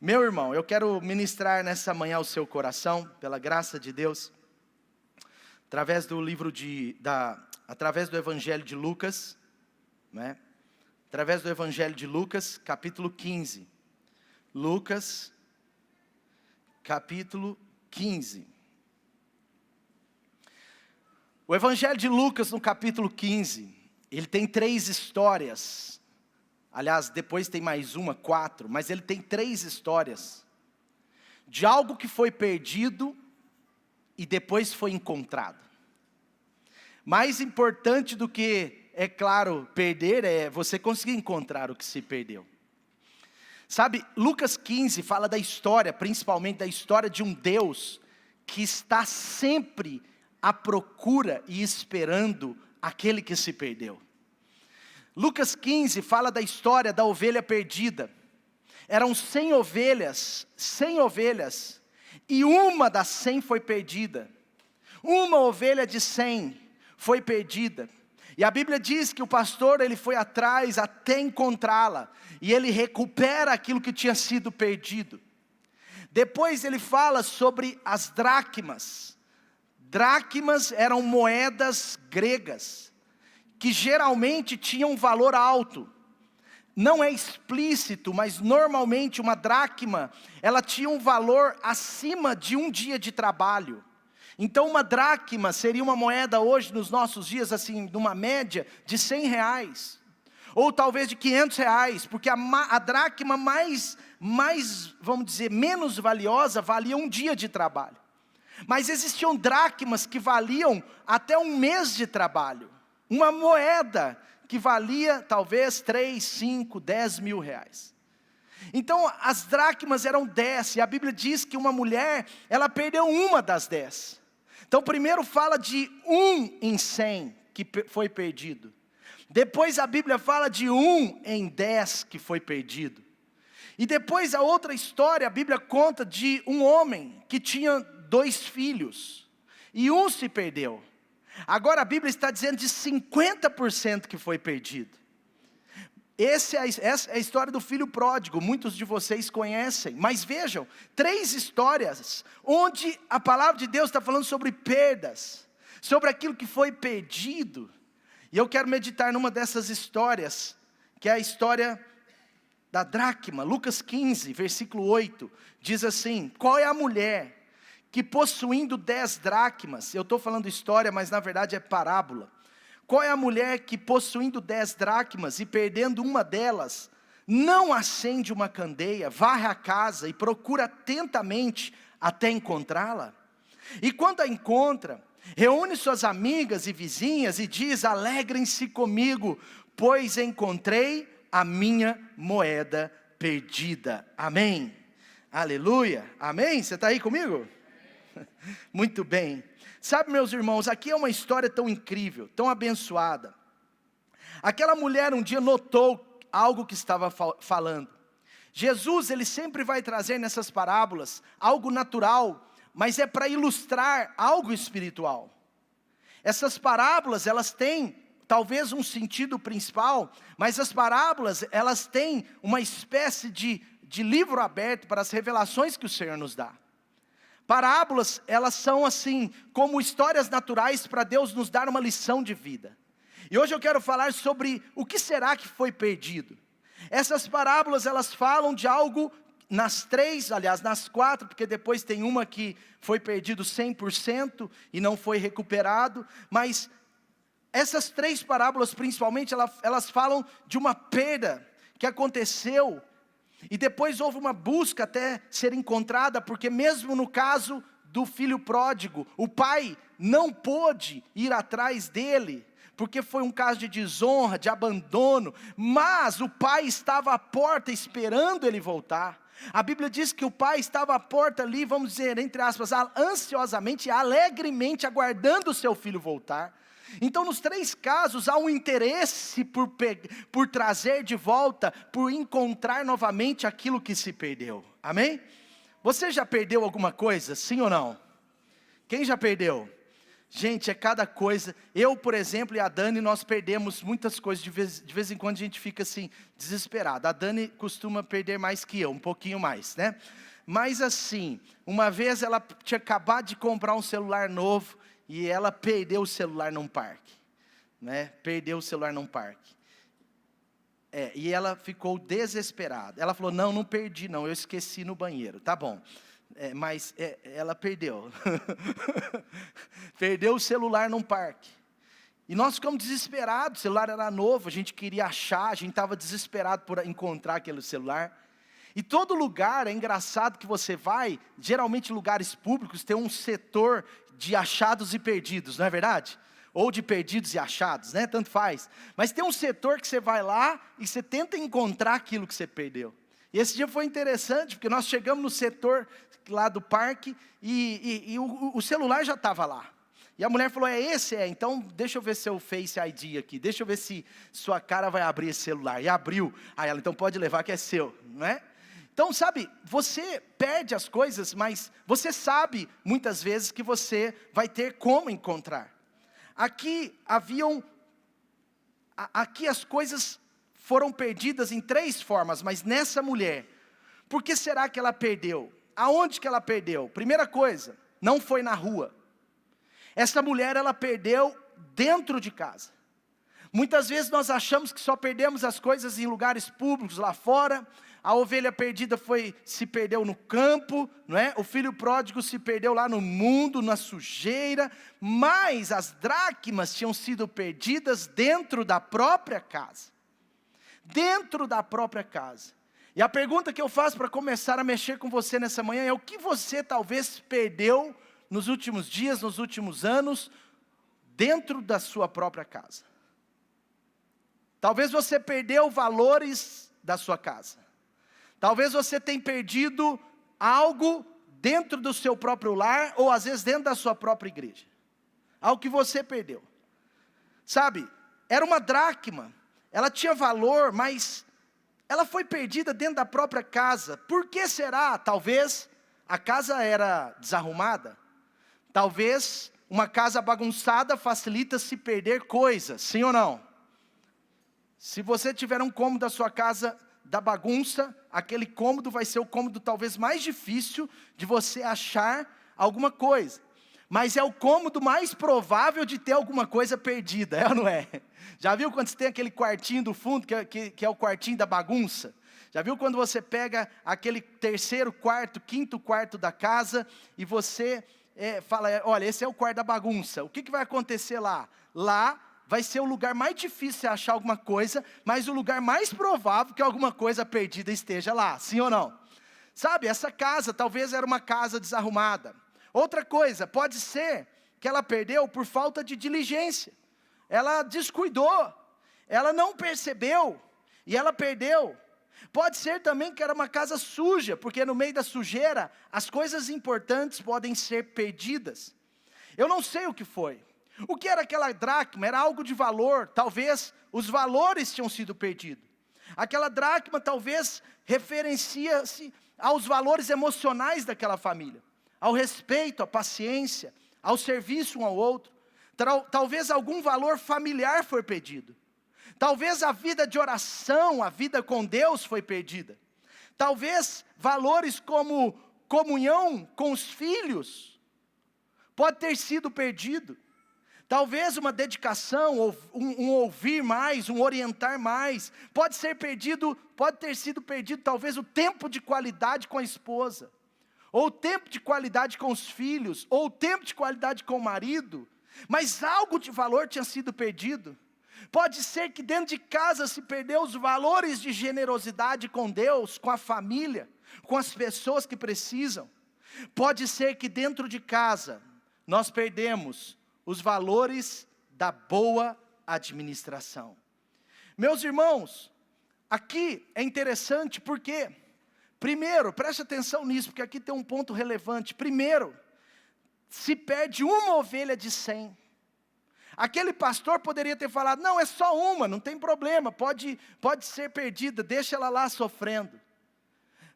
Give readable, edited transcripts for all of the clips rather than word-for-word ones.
Meu irmão, eu quero ministrar nessa manhã ao seu coração, pela graça de Deus, através do através do Evangelho de Lucas, né? Através do Evangelho de Lucas, capítulo 15. Lucas, capítulo 15. O Evangelho de Lucas, no capítulo 15, ele tem 3 histórias. Aliás, depois tem mais 4, mas ele tem 3 histórias de algo que foi perdido e depois foi encontrado. Mais importante do que, é claro, perder, é você conseguir encontrar o que se perdeu. Sabe, Lucas 15 fala da história, principalmente da história de um Deus que está sempre à procura e esperando aquele que se perdeu. Lucas 15 fala da história da ovelha perdida. Eram 100 ovelhas, e uma das 100 foi perdida. Uma ovelha de 100 foi perdida. E a Bíblia diz que o pastor, ele foi atrás até encontrá-la, e ele recupera aquilo que tinha sido perdido. Depois ele fala sobre as dracmas. Dracmas eram moedas gregas, que geralmente tinham um valor alto. Não é explícito, mas normalmente uma dracma, ela tinha um valor acima de um dia de trabalho. Então uma dracma seria uma moeda hoje, nos nossos dias, assim, numa média de R$100, ou talvez de R$500, porque a dracma mais, vamos dizer, menos valiosa, valia um dia de trabalho. Mas existiam dracmas que valiam até um mês de trabalho. Uma moeda que valia talvez 3, 5, 10 mil reais. Então as dracmas eram 10, e a Bíblia diz que uma mulher, ela perdeu uma das 10. Então primeiro fala de 1 em 100 que foi perdido. Depois a Bíblia fala de 1 em 10 que foi perdido. E depois a outra história, a Bíblia conta de um homem que tinha 2 filhos, e um se perdeu. Agora a Bíblia está dizendo de 50% que foi perdido. Essa é a história do filho pródigo, muitos de vocês conhecem. Mas vejam, 3 histórias, onde a palavra de Deus está falando sobre perdas, sobre aquilo que foi perdido. E eu quero meditar numa dessas histórias, que é a história da dracma. Lucas 15, versículo 8, diz assim: qual é a mulher que possuindo 10 dracmas, eu estou falando história, mas na verdade é parábola. Qual é a mulher que possuindo 10 dracmas e perdendo uma delas, não acende uma candeia, varre a casa e procura atentamente até encontrá-la? E quando a encontra, reúne suas amigas e vizinhas e diz: alegrem-se comigo, pois encontrei a minha moeda perdida. Amém? Aleluia, amém? Você está aí comigo? Muito bem. Sabe, meus irmãos, aqui é uma história tão incrível, tão abençoada. Aquela mulher um dia notou algo que estava falando. Jesus, ele sempre vai trazer nessas parábolas algo natural, mas é para ilustrar algo espiritual. Essas parábolas, elas têm talvez um sentido principal, mas as parábolas, elas têm uma espécie de livro aberto para as revelações que o Senhor nos dá. Parábolas, elas são assim, como histórias naturais para Deus nos dar uma lição de vida. E hoje eu quero falar sobre o que será que foi perdido. Essas parábolas, elas falam de algo, nas 4, porque depois tem uma que foi perdido 100% e não foi recuperado. Mas essas 3 parábolas, principalmente, elas falam de uma perda que aconteceu. E depois houve uma busca até ser encontrada, porque mesmo no caso do filho pródigo, o pai não pôde ir atrás dele, porque foi um caso de desonra, de abandono, mas o pai estava à porta esperando ele voltar. A Bíblia diz que o pai estava à porta ali, vamos dizer, entre aspas, ansiosamente, alegremente aguardando o seu filho voltar. Então nos 3 casos há um interesse por trazer de volta, por encontrar novamente aquilo que se perdeu. Amém? Você já perdeu alguma coisa, sim ou não? Quem já perdeu? Gente, é cada coisa. Eu, por exemplo, e a Dani, nós perdemos muitas coisas. De vez em quando a gente fica assim, desesperado. A Dani costuma perder mais que eu, um pouquinho mais, né? Mas assim, uma vez ela tinha acabado de comprar um celular novo e ela perdeu o celular num parque, né? Perdeu o celular num parque. E ela ficou desesperada. Ela falou, não perdi não, eu esqueci no banheiro. Tá bom, mas ela perdeu. Perdeu o celular num parque. E nós ficamos desesperados, o celular era novo, a gente queria achar, a gente estava desesperado por encontrar aquele celular. E todo lugar, é engraçado que você vai, geralmente lugares públicos, tem um setor de achados e perdidos, não é verdade? Ou de perdidos e achados, né? Tanto faz. Mas tem um setor que você vai lá e você tenta encontrar aquilo que você perdeu. E esse dia foi interessante, porque nós chegamos no setor lá do parque e o celular já estava lá. E a mulher falou, esse? Então deixa eu ver seu Face ID aqui, deixa eu ver se sua cara vai abrir esse celular. E abriu. Aí ela, então pode levar que é seu, não é? Então, sabe, você perde as coisas, mas você sabe, muitas vezes, que você vai ter como encontrar. Aqui as coisas foram perdidas em 3 formas, mas nessa mulher, por que será que ela perdeu? Aonde que ela perdeu? Primeira coisa, não foi na rua. Essa mulher, ela perdeu dentro de casa. Muitas vezes nós achamos que só perdemos as coisas em lugares públicos lá fora. A ovelha perdida se perdeu no campo, não é? O filho pródigo se perdeu lá no mundo, na sujeira. Mas as dracmas tinham sido perdidas dentro da própria casa. Dentro da própria casa. E a pergunta que eu faço para começar a mexer com você nessa manhã é: o que você talvez perdeu nos últimos dias, nos últimos anos, dentro da sua própria casa? Talvez você perdeu valores da sua casa. Talvez você tenha perdido algo dentro do seu próprio lar, ou às vezes dentro da sua própria igreja. Algo que você perdeu. Sabe, era uma dracma, ela tinha valor, mas ela foi perdida dentro da própria casa. Por que será? Talvez a casa era desarrumada. Talvez uma casa bagunçada facilita se perder coisas, sim ou não? Se você tiver um cômodo da sua casa da bagunça, aquele cômodo vai ser o cômodo talvez mais difícil de você achar alguma coisa. Mas é o cômodo mais provável de ter alguma coisa perdida, é ou não é? Já viu quando você tem aquele quartinho do fundo, que é o quartinho da bagunça? Já viu quando você pega aquele 3º quarto, 5º quarto da casa, e você fala, olha, esse é o quarto da bagunça. O que vai acontecer lá? Lá vai ser o lugar mais difícil de achar alguma coisa, mas o lugar mais provável que alguma coisa perdida esteja lá, sim ou não? Sabe, essa casa talvez era uma casa desarrumada. Outra coisa, pode ser que ela perdeu por falta de diligência. Ela descuidou, ela não percebeu, e ela perdeu. Pode ser também que era uma casa suja, porque no meio da sujeira, as coisas importantes podem ser perdidas. Eu não sei o que foi. O que era aquela dracma? Era algo de valor, talvez os valores tinham sido perdidos. Aquela dracma talvez referencia-se aos valores emocionais daquela família, ao respeito, à paciência, ao serviço um ao outro. Talvez algum valor familiar foi perdido. Talvez a vida de oração, a vida com Deus foi perdida. Talvez valores como comunhão com os filhos pode ter sido perdido. Talvez uma dedicação, um ouvir mais, um orientar mais, pode ter sido perdido talvez o tempo de qualidade com a esposa, ou o tempo de qualidade com os filhos, ou o tempo de qualidade com o marido, mas algo de valor tinha sido perdido. Pode ser que dentro de casa se perdeu os valores de generosidade com Deus, com a família, com as pessoas que precisam. Pode ser que dentro de casa nós perdemos os valores da boa administração. Meus irmãos, aqui é interessante porque, primeiro, preste atenção nisso, porque aqui tem um ponto relevante. Primeiro, se perde uma ovelha de 100. Aquele pastor poderia ter falado, não, é só uma, não tem problema, pode ser perdida, deixa ela lá sofrendo.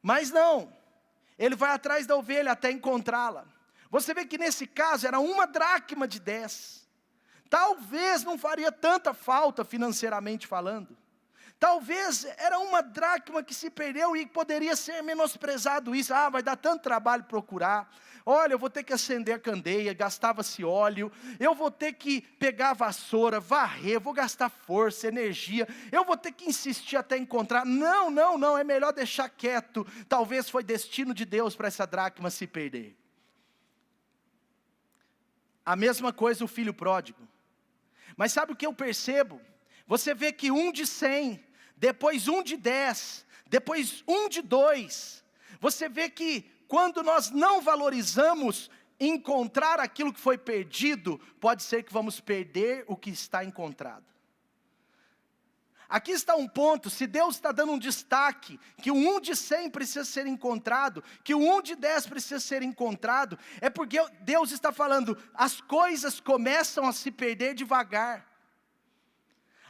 Mas não, ele vai atrás da ovelha até encontrá-la. Você vê que nesse caso era 1 dracma de 10. Talvez não faria tanta falta financeiramente falando. Talvez era 1 dracma que se perdeu e poderia ser menosprezado isso. Ah, vai dar tanto trabalho procurar. Olha, eu vou ter que acender a candeia, gastava-se óleo. Eu vou ter que pegar a vassoura, varrer, vou gastar força, energia. Eu vou ter que insistir até encontrar. Não, é melhor deixar quieto. Talvez foi destino de Deus para essa dracma se perder. A mesma coisa o filho pródigo. Mas sabe o que eu percebo? Você vê que 1 de 100, depois 1 de 10, depois 1 de 2. Você vê que quando nós não valorizamos encontrar aquilo que foi perdido, pode ser que vamos perder o que está encontrado. Aqui está um ponto, se Deus está dando um destaque, que o 1 de 100 precisa ser encontrado, que o 1 de 10 precisa ser encontrado, é porque Deus está falando, as coisas começam a se perder devagar.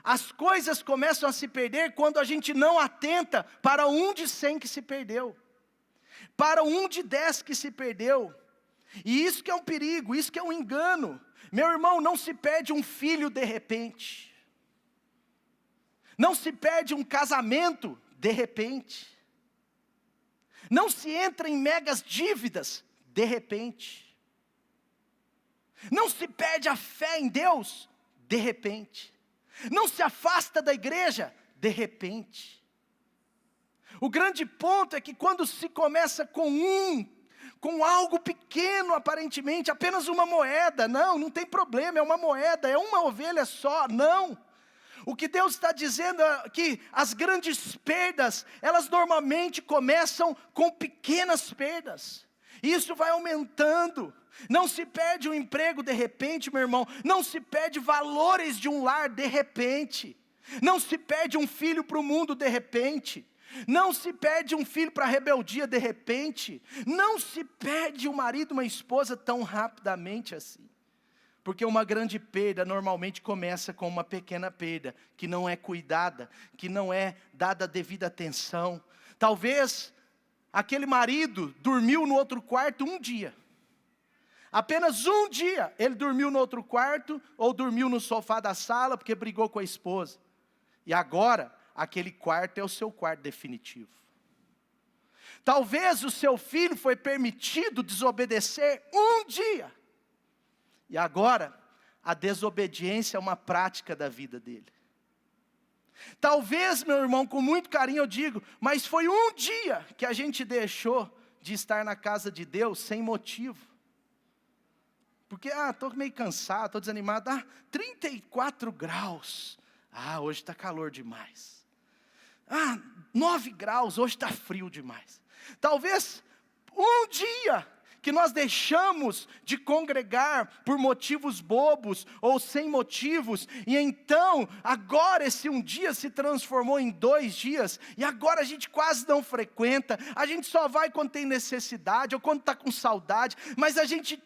As coisas começam a se perder quando a gente não atenta para o 1 de 100 que se perdeu, para o 1 de 10 que se perdeu. E isso que é um perigo, isso que é um engano. Meu irmão, não se perde um filho de repente. Não se perde um casamento de repente. Não se entra em megas dívidas de repente. Não se perde a fé em Deus de repente. Não se afasta da igreja de repente. O grande ponto é que quando se começa com algo pequeno aparentemente, apenas uma moeda, não tem problema, é uma moeda, é uma ovelha só, não. O que Deus está dizendo é que as grandes perdas, elas normalmente começam com pequenas perdas. Isso vai aumentando. Não se perde um emprego de repente, meu irmão. Não se perde valores de um lar de repente. Não se perde um filho para o mundo de repente. Não se perde um filho para a rebeldia de repente. Não se perde um marido, uma esposa tão rapidamente assim. Porque uma grande perda normalmente começa com uma pequena perda, que não é cuidada, que não é dada a devida atenção. Talvez aquele marido dormiu no outro quarto um dia. Apenas um dia ele dormiu no outro quarto, ou dormiu no sofá da sala, porque brigou com a esposa. E agora, aquele quarto é o seu quarto definitivo. Talvez o seu filho foi permitido desobedecer um dia. E agora, a desobediência é uma prática da vida dele. Talvez, meu irmão, com muito carinho eu digo, mas foi um dia que a gente deixou de estar na casa de Deus sem motivo. Porque, estou meio cansado, estou desanimado. 34 graus. Hoje está calor demais. 9 graus, hoje está frio demais. Talvez um dia que nós deixamos de congregar por motivos bobos ou sem motivos, e então, agora esse um dia se transformou em 2 dias, e agora a gente quase não frequenta, a gente só vai quando tem necessidade, ou quando está com saudade, mas a gente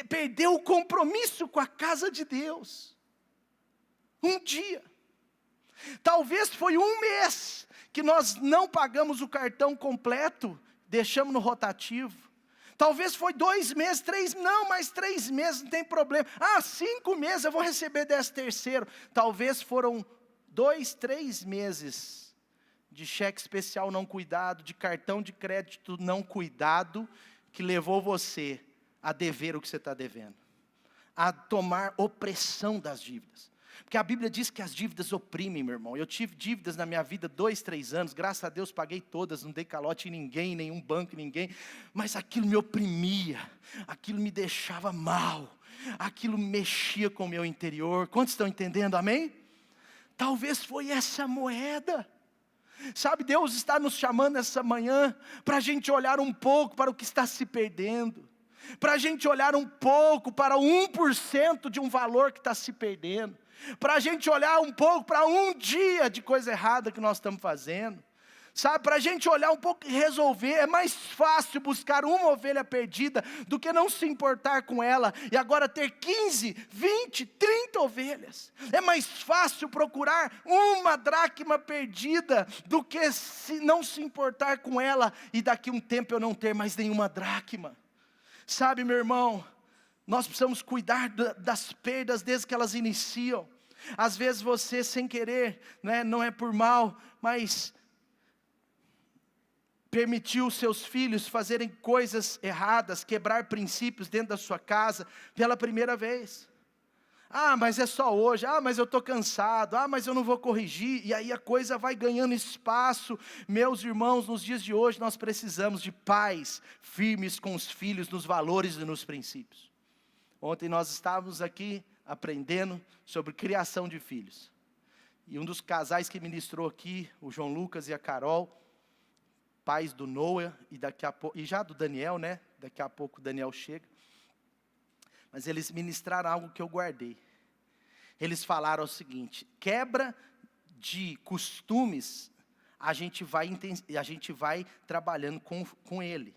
perdeu o compromisso com a casa de Deus. Um dia. Talvez foi um mês que nós não pagamos o cartão completo, deixamos no rotativo. Talvez foi 2 meses, 3, não, mais 3 meses, não tem problema. 5 meses eu vou receber 13º. Talvez foram 2, 3 meses de cheque especial não cuidado, de cartão de crédito não cuidado, que levou você a dever o que você está devendo. A tomar opressão das dívidas. Porque a Bíblia diz que as dívidas oprimem, meu irmão. Eu tive dívidas na minha vida 2, 3 anos. Graças a Deus paguei todas. Não dei calote em ninguém, nenhum banco, ninguém. Mas aquilo me oprimia. Aquilo me deixava mal. Aquilo mexia com o meu interior. Quantos estão entendendo? Amém? Talvez foi essa moeda. Sabe, Deus está nos chamando essa manhã para a gente olhar um pouco para o que está se perdendo. Para a gente olhar um pouco para o 1% de um valor que está se perdendo. Para a gente olhar um pouco para um dia de coisa errada que nós estamos fazendo. Sabe, para a gente olhar um pouco e resolver. É mais fácil buscar uma ovelha perdida do que não se importar com ela e agora ter 15, 20, 30 ovelhas. É mais fácil procurar 1 dracma perdida do que não se importar com ela e daqui um tempo eu não ter mais nenhuma dracma. Sabe, meu irmão, nós precisamos cuidar das perdas desde que elas iniciam. Às vezes você sem querer, né, não é por mal, mas permitiu seus filhos fazerem coisas erradas, quebrar princípios dentro da sua casa pela primeira vez. Ah, mas é só hoje. Ah, mas eu estou cansado. Ah, mas eu não vou corrigir. E aí a coisa vai ganhando espaço. Meus irmãos, nos dias de hoje nós precisamos de pais firmes com os filhos nos valores e nos princípios. Ontem nós estávamos aqui aprendendo sobre criação de filhos. E um dos casais que ministrou aqui, o João Lucas e a Carol, pais do Noah e já do Daniel, né? Daqui a pouco o Daniel chega. Mas eles ministraram algo que eu guardei. Eles falaram o seguinte: quebra de costumes, a gente vai trabalhando com ele.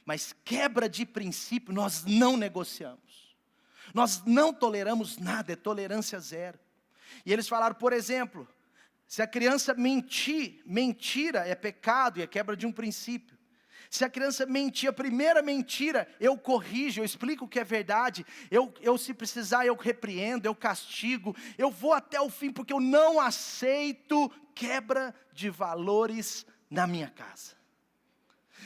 Mas quebra de princípio, nós não negociamos. Nós não toleramos nada, é tolerância zero. E eles falaram, por exemplo, se a criança mentir, mentira é pecado e é quebra de um princípio. Se a criança mentir, a primeira mentira, eu corrijo, eu explico o que é verdade, eu se precisar, eu repreendo, eu castigo, eu vou até o fim, porque eu não aceito quebra de valores na minha casa.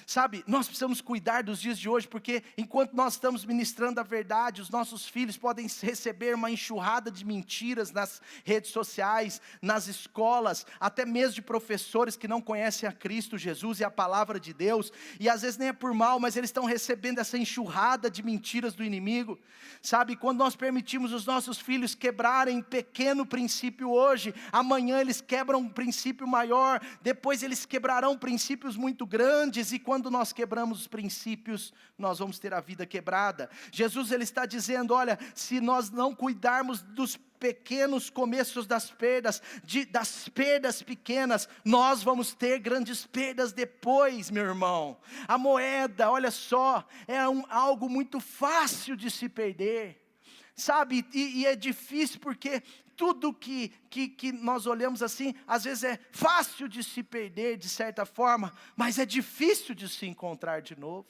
Sabe, nós precisamos cuidar dos dias de hoje, porque enquanto nós estamos ministrando a verdade, os nossos filhos podem receber uma enxurrada de mentiras nas redes sociais, nas escolas, até mesmo de professores que não conhecem a Cristo Jesus e a palavra de Deus, e às vezes nem é por mal, mas eles estão recebendo essa enxurrada de mentiras do inimigo. Sabe, quando nós permitimos os nossos filhos quebrarem pequeno princípio hoje, amanhã eles quebram um princípio maior, depois eles quebrarão princípios muito grandes, e quando nós quebramos os princípios, nós vamos ter a vida quebrada. Jesus, ele está dizendo, olha, se nós não cuidarmos dos pequenos começos das perdas pequenas, nós vamos ter grandes perdas depois, meu irmão. A moeda, olha só, é algo muito fácil de se perder, sabe, e é difícil porque tudo que nós olhamos assim, às vezes é fácil de se perder de certa forma, mas é difícil de se encontrar de novo.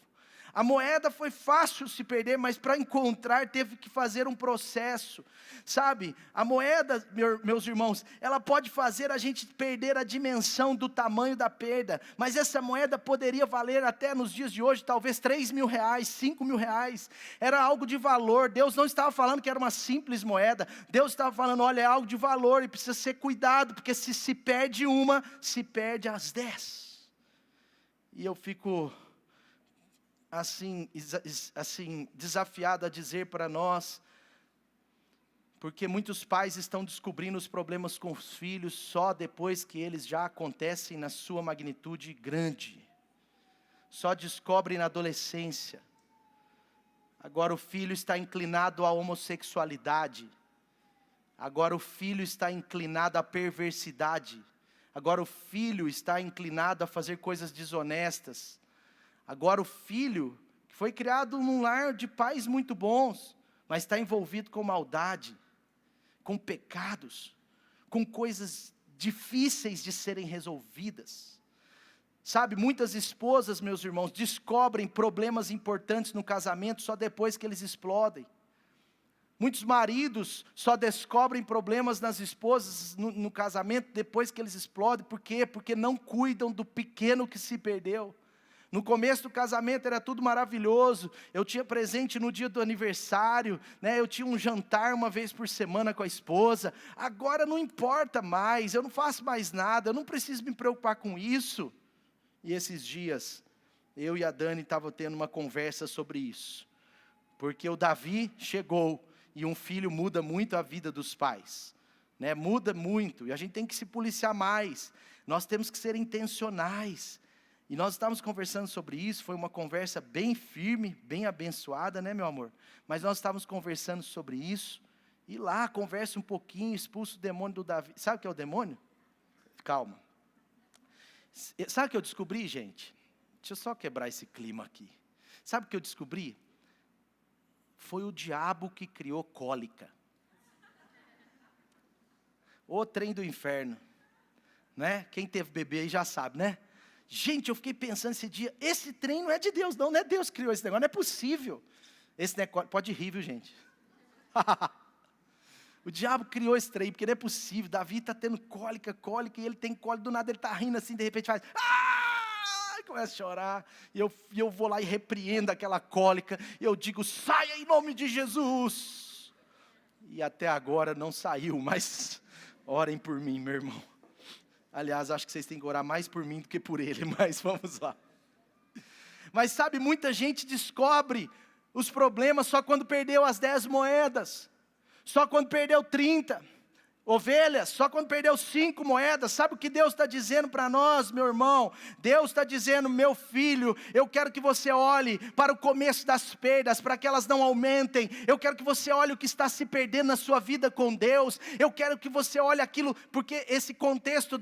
A moeda foi fácil se perder, mas para encontrar teve que fazer um processo, sabe? A moeda, meus irmãos, ela pode fazer a gente perder a dimensão do tamanho da perda, mas essa moeda poderia valer até nos dias de hoje, talvez 3 mil reais, 5 mil reais, era algo de valor. Deus não estava falando que era uma simples moeda, Deus estava falando, olha, é algo de valor e precisa ser cuidado, porque se perde uma, se perde as 10. E eu fico assim desafiado a dizer para nós, porque muitos pais estão descobrindo os problemas com os filhos só depois que eles já acontecem na sua magnitude grande, só descobrem na adolescência. Agora o filho está inclinado à homossexualidade, agora o filho está inclinado à perversidade, agora o filho está inclinado a fazer coisas desonestas. Agora o filho, que foi criado num lar de pais muito bons, mas está envolvido com maldade, com pecados, com coisas difíceis de serem resolvidas. Sabe, muitas esposas, meus irmãos, descobrem problemas importantes no casamento só depois que eles explodem. Muitos maridos só descobrem problemas nas esposas no casamento depois que eles explodem. Por quê? Porque não cuidam do pequeno que se perdeu. No começo do casamento era tudo maravilhoso, eu tinha presente no dia do aniversário, né? Eu tinha um jantar uma vez por semana com a esposa. Agora não importa mais, eu não faço mais nada, eu não preciso me preocupar com isso. E esses dias, eu e a Dani estavam tendo uma conversa sobre isso, porque o Davi chegou, e um filho muda muito a vida dos pais, né? Muda muito, e a gente tem que se policiar mais, nós temos que ser intencionais. E nós estávamos conversando sobre isso, foi uma conversa bem firme, bem abençoada, né, meu amor? Mas nós estávamos conversando sobre isso, e lá, conversa um pouquinho, expulsa o demônio do Davi. Sabe o que é o demônio? Calma. Sabe o que eu descobri, gente? Deixa eu só quebrar esse clima aqui. Sabe o que eu descobri? Foi o diabo que criou cólica. O trem do inferno, né? Quem teve bebê aí já sabe, né? Gente, eu fiquei pensando esse dia, esse trem não é de Deus não é Deus que criou esse negócio, não é possível. Esse negócio, pode rir, viu, gente? O diabo criou esse trem, porque não é possível. Davi está tendo cólica, e ele tem cólica, do nada ele está rindo assim, de repente faz, e começa a chorar, e eu vou lá e repreendo aquela cólica, e eu digo, saia em nome de Jesus. E até agora não saiu, mas orem por mim, meu irmão. Aliás, acho que vocês têm que orar mais por mim do que por ele, mas vamos lá. Mas sabe, muita gente descobre os problemas só quando perdeu as 10 moedas, só quando perdeu 30 ovelhas, só quando perdeu 5 moedas. Sabe o que Deus está dizendo para nós, meu irmão? Deus está dizendo, meu filho, eu quero que você olhe para o começo das perdas, para que elas não aumentem. Eu quero que você olhe o que está se perdendo na sua vida com Deus. Eu quero que você olhe aquilo, porque esse contexto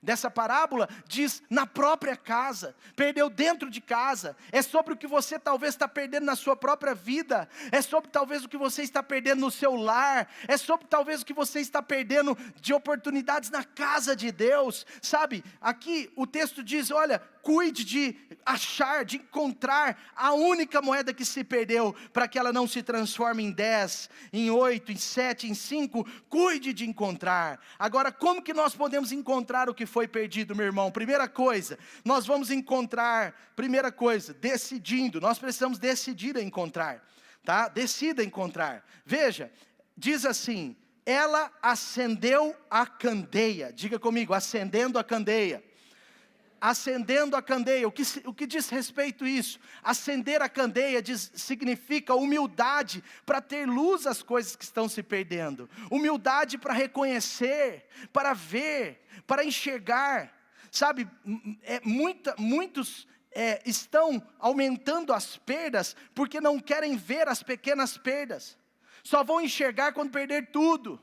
dessa parábola diz na própria casa, perdeu dentro de casa, é sobre o que você talvez está perdendo na sua própria vida, é sobre talvez o que você está perdendo no seu lar, é sobre talvez o que você está perdendo de oportunidades na casa de Deus, sabe? Aqui o texto diz, olha, cuide de achar, de encontrar a única moeda que se perdeu, para que ela não se transforme em 10, em 8, em 7, em 5, cuide de encontrar. Agora, como que nós podemos encontrar o que foi perdido, meu irmão? Primeira coisa, nós vamos encontrar, decidindo, nós precisamos decidir a encontrar, tá? Decida encontrar. Veja, diz assim, ela acendeu a candeia, diga comigo, acendendo a candeia. Acendendo a candeia, o que diz respeito a isso? Acender a candeia significa humildade para ter luz às coisas que estão se perdendo, humildade para reconhecer, para ver, para enxergar, sabe? Muitos estão aumentando as perdas, porque não querem ver as pequenas perdas, só vão enxergar quando perder tudo,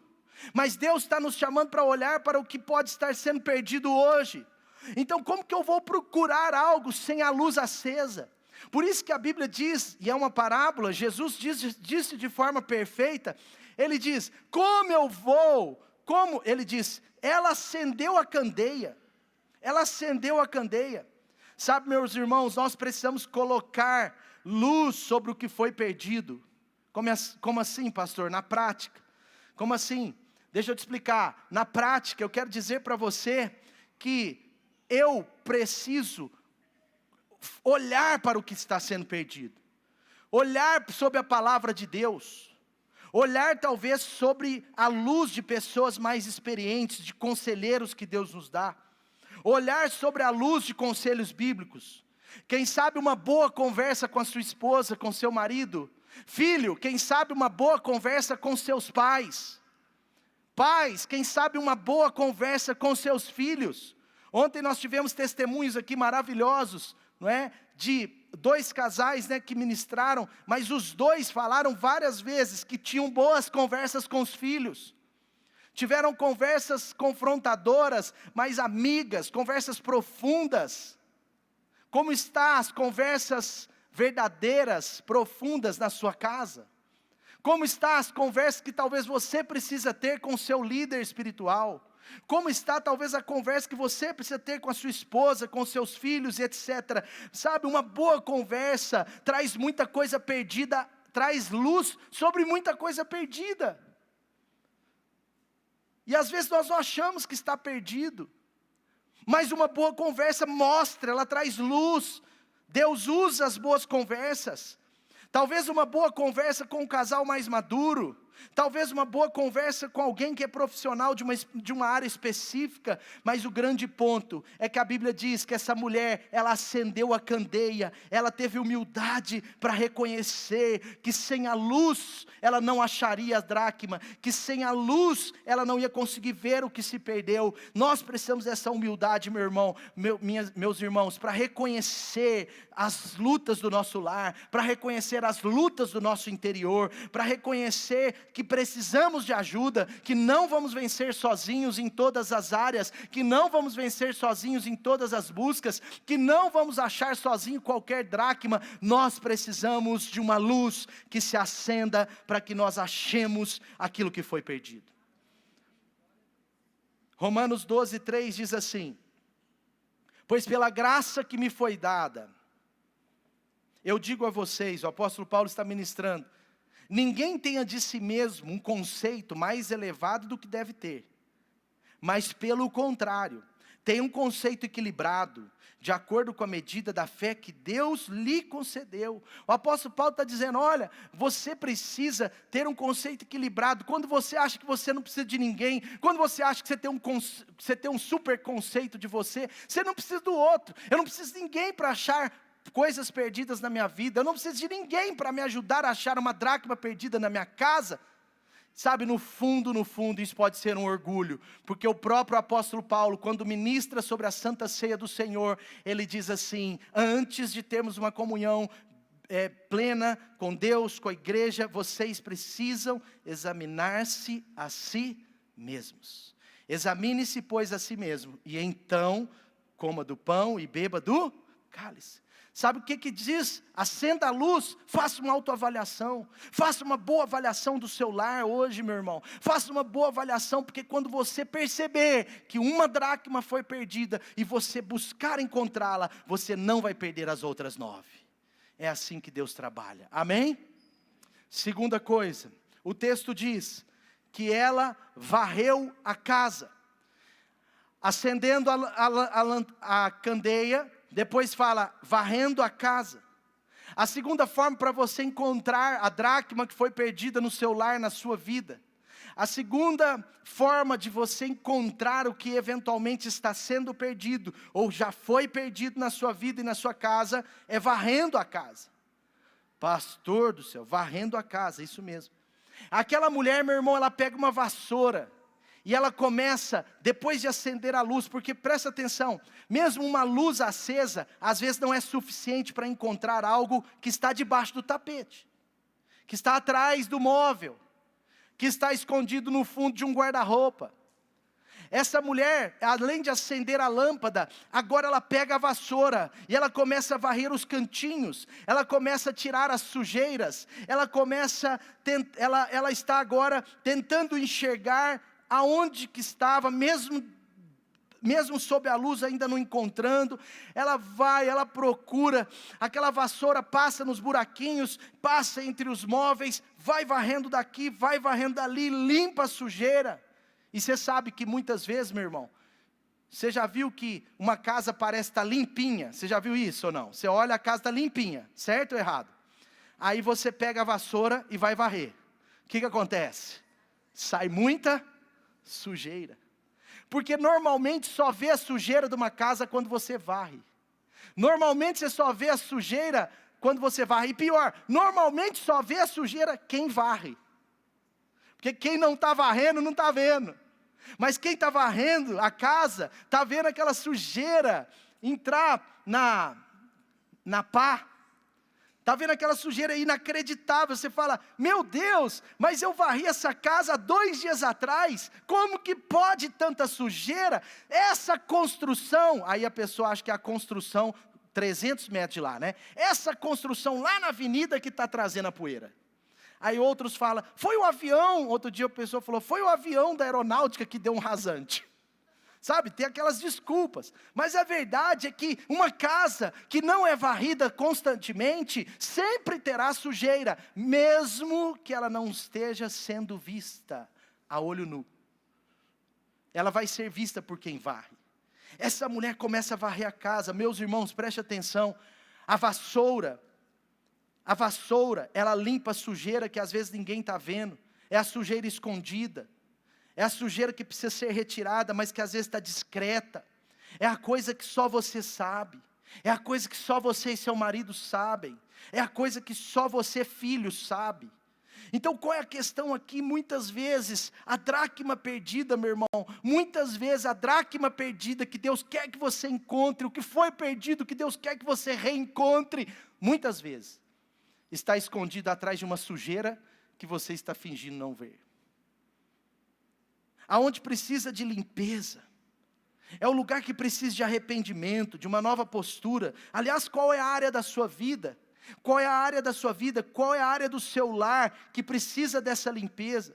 mas Deus está nos chamando para olhar para o que pode estar sendo perdido hoje. Então como que eu vou procurar algo sem a luz acesa? Por isso que a Bíblia diz, e é uma parábola, Jesus disse de forma perfeita, ele diz, ele diz, ela acendeu a candeia, sabe, meus irmãos, nós precisamos colocar luz sobre o que foi perdido. Como assim, pastor? Na prática, como assim? Deixa eu te explicar, na prática eu quero dizer para você, que eu preciso olhar para o que está sendo perdido, olhar sobre a palavra de Deus, olhar talvez sobre a luz de pessoas mais experientes, de conselheiros que Deus nos dá, olhar sobre a luz de conselhos bíblicos, quem sabe uma boa conversa com a sua esposa, com seu marido, filho, quem sabe uma boa conversa com seus pais, quem sabe uma boa conversa com seus filhos. Ontem nós tivemos testemunhos aqui maravilhosos, não é? De 2 casais, né, que ministraram, mas os 2 falaram várias vezes que tinham boas conversas com os filhos. Tiveram conversas confrontadoras, mas amigas, conversas profundas. Como estão as conversas verdadeiras, profundas na sua casa? Como estão as conversas que talvez você precisa ter com o seu líder espiritual? Como está talvez a conversa que você precisa ter com a sua esposa, com seus filhos, etc. Sabe, uma boa conversa traz muita coisa perdida, traz luz sobre muita coisa perdida. E às vezes nós não achamos que está perdido, mas uma boa conversa mostra, ela traz luz. Deus usa as boas conversas. Talvez uma boa conversa com um casal mais maduro, talvez uma boa conversa com alguém que é profissional de uma área específica, mas o grande ponto é que a Bíblia diz que essa mulher, ela acendeu a candeia, ela teve humildade para reconhecer que sem a luz ela não acharia a dracma, que sem a luz ela não ia conseguir ver o que se perdeu. Nós precisamos dessa humildade, meu irmão, meus irmãos, para reconhecer as lutas do nosso lar, para reconhecer as lutas do nosso interior, para reconhecer que precisamos de ajuda, que não vamos vencer sozinhos em todas as áreas, que não vamos vencer sozinhos em todas as buscas, que não vamos achar sozinho qualquer dracma. Nós precisamos de uma luz que se acenda para que nós achemos aquilo que foi perdido. Romanos 12:3 diz assim: Pois pela graça que me foi dada, eu digo a vocês, o apóstolo Paulo está ministrando, ninguém tenha de si mesmo um conceito mais elevado do que deve ter, mas pelo contrário, tenha um conceito equilibrado, de acordo com a medida da fé que Deus lhe concedeu. O apóstolo Paulo está dizendo, olha, você precisa ter um conceito equilibrado. Quando você acha que você não precisa de ninguém, quando você acha que você tem um super conceito de você não precisa do outro. Eu não preciso de ninguém para achar coisas perdidas na minha vida, eu não preciso de ninguém para me ajudar a achar uma dracma perdida na minha casa. Sabe, no fundo, isso pode ser um orgulho, porque o próprio apóstolo Paulo, quando ministra sobre a Santa Ceia do Senhor, ele diz assim, antes de termos uma comunhão plena com Deus, com a igreja, vocês precisam examinar-se a si mesmos. Examine-se, pois, a si mesmo, e então coma do pão e beba do cálice. Sabe o que diz? Acenda a luz, faça uma autoavaliação, faça uma boa avaliação do seu lar hoje, meu irmão. Faça uma boa avaliação, porque quando você perceber que uma dracma foi perdida, e você buscar encontrá-la, você não vai perder as outras 9. É assim que Deus trabalha, amém? Segunda coisa, o texto diz, que ela varreu a casa, acendendo a candeia, depois fala, varrendo a casa. A segunda forma para você encontrar a dracma que foi perdida no seu lar, na sua vida. A segunda forma de você encontrar o que eventualmente está sendo perdido, ou já foi perdido na sua vida e na sua casa, é varrendo a casa. Pastor do céu, varrendo a casa, isso mesmo. Aquela mulher, meu irmão, ela pega uma vassoura, e ela começa, depois de acender a luz, porque presta atenção, mesmo uma luz acesa, às vezes não é suficiente para encontrar algo que está debaixo do tapete, que está atrás do móvel, que está escondido no fundo de um guarda-roupa. Essa mulher, além de acender a lâmpada, agora ela pega a vassoura, e ela começa a varrer os cantinhos, ela começa a tirar as sujeiras, ela está agora tentando enxergar aonde que estava, mesmo sob a luz ainda não encontrando, ela vai, ela procura, aquela vassoura passa nos buraquinhos, passa entre os móveis, vai varrendo daqui, vai varrendo dali, limpa a sujeira. E você sabe que muitas vezes, meu irmão, você já viu que uma casa parece estar limpinha? Você já viu isso ou não? Você olha, a casa está limpinha, certo ou errado? Aí você pega a vassoura e vai varrer. O que acontece? Sai muita sujeira. Porque normalmente só vê a sujeira de uma casa quando você varre. Normalmente você só vê a sujeira quando você varre. E pior, normalmente só vê a sujeira quem varre. Porque quem não está varrendo, não está vendo. Mas quem está varrendo a casa, está vendo aquela sujeira entrar na pá. Está vendo aquela sujeira inacreditável, você fala, meu Deus, mas eu varri essa casa 2 dias atrás, como que pode tanta sujeira? Essa construção, aí a pessoa acha que é a construção 300 metros de lá, né? Essa construção lá na avenida que está trazendo a poeira. Aí outros falam, foi o avião, outro dia a pessoa falou, foi o avião da aeronáutica que deu um rasante. Sabe, tem aquelas desculpas, mas a verdade é que uma casa que não é varrida constantemente, sempre terá sujeira, mesmo que ela não esteja sendo vista a olho nu. Ela vai ser vista por quem varre. Essa mulher começa a varrer a casa, meus irmãos, preste atenção, a vassoura, ela limpa a sujeira que às vezes ninguém está vendo, é a sujeira escondida. É a sujeira que precisa ser retirada, mas que às vezes está discreta. É a coisa que só você sabe. É a coisa que só você e seu marido sabem. É a coisa que só você, filho, sabe. Então qual é a questão aqui? Muitas vezes a dracma perdida, meu irmão, muitas vezes a dracma perdida que Deus quer que você encontre, o que foi perdido que Deus quer que você reencontre, muitas vezes está escondido atrás de uma sujeira que você está fingindo não ver. Aonde precisa de limpeza, é o lugar que precisa de arrependimento, de uma nova postura. Aliás, qual é a área da sua vida? Qual é a área da sua vida? Qual é a área do seu lar que precisa dessa limpeza?